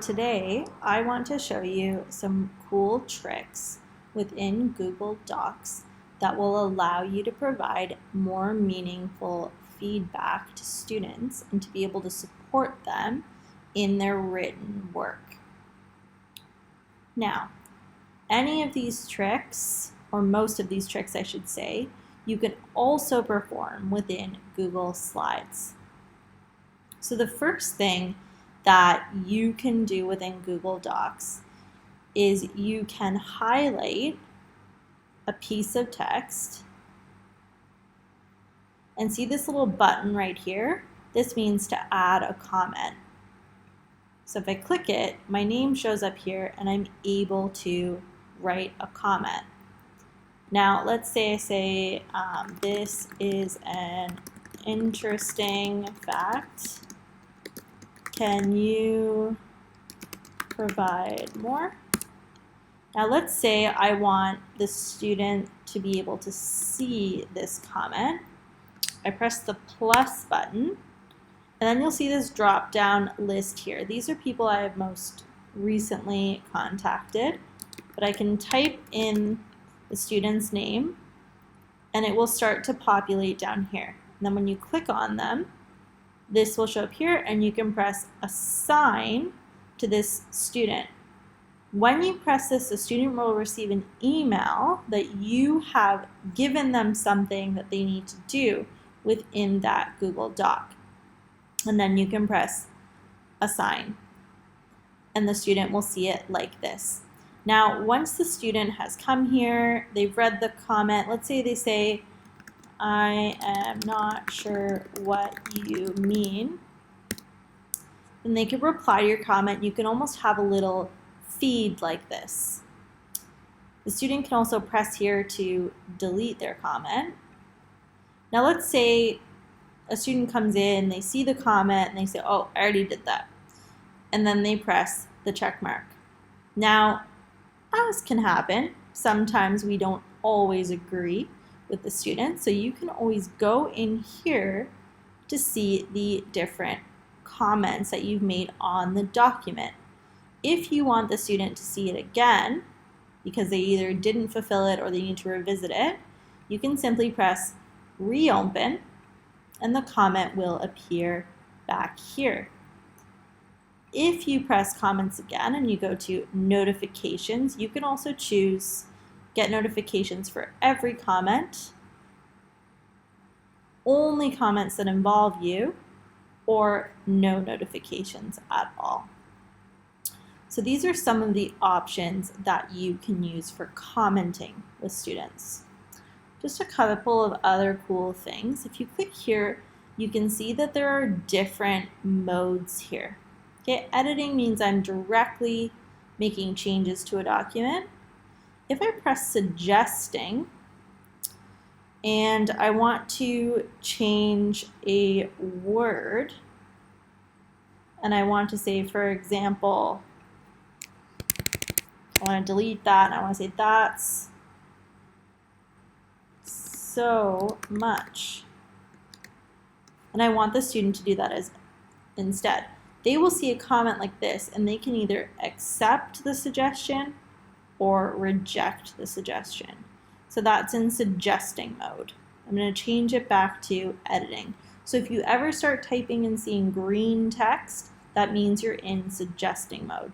Today, I want to show you some cool tricks within Google Docs that will allow you to provide more meaningful feedback to students and to be able to support them in their written work. Now, any of these tricks, or most of these tricks I should say, you can also perform within Google Slides. So the first thing that you can do within Google Docs is you can highlight a piece of text and see this little button right here. This means to add a comment. So if I click it, my name shows up here and I'm able to write a comment. Now let's say I say this is an interesting fact. Can you provide more? Now let's say I want the student to be able to see this comment. I press the plus button, and then you'll see this drop down list here. These are people I have most recently contacted, but I can type in the student's name and it will start to populate down here. And then when you click on them, this will show up here and you can press assign to this student. When you press this, the student will receive an email that you have given them something that they need to do within that Google Doc. And then you can press assign and the student will see it like this. Now, once the student has come here, they've read the comment, let's say they say, I am not sure what you mean. Then they can reply to your comment. You can almost have a little feed like this. The student can also press here to delete their comment. Now let's say a student comes in, they see the comment, and they say, oh, I already did that. And then they press the check mark. Now, as can happen, sometimes we don't always agree with the student, so you can always go in here to see the different comments that you've made on the document. If you want the student to see it again, because they either didn't fulfill it or they need to revisit it, you can simply press reopen and the comment will appear back here. If you press comments again and you go to notifications, you can also choose get notifications for every comment, only comments that involve you, or no notifications at all. So these are some of the options that you can use for commenting with students. Just a couple of other cool things. If you click here, you can see that there are different modes here. Okay, editing means I'm directly making changes to a document. If I press suggesting and I want to change a word and I want to say, for example, I want to delete that and I want to say that's so much. And I want the student to do that as instead. They will see a comment like this and they can either accept the suggestion or reject the suggestion. So that's in suggesting mode. I'm going to change it back to editing. So if you ever start typing and seeing green text, that means you're in suggesting mode.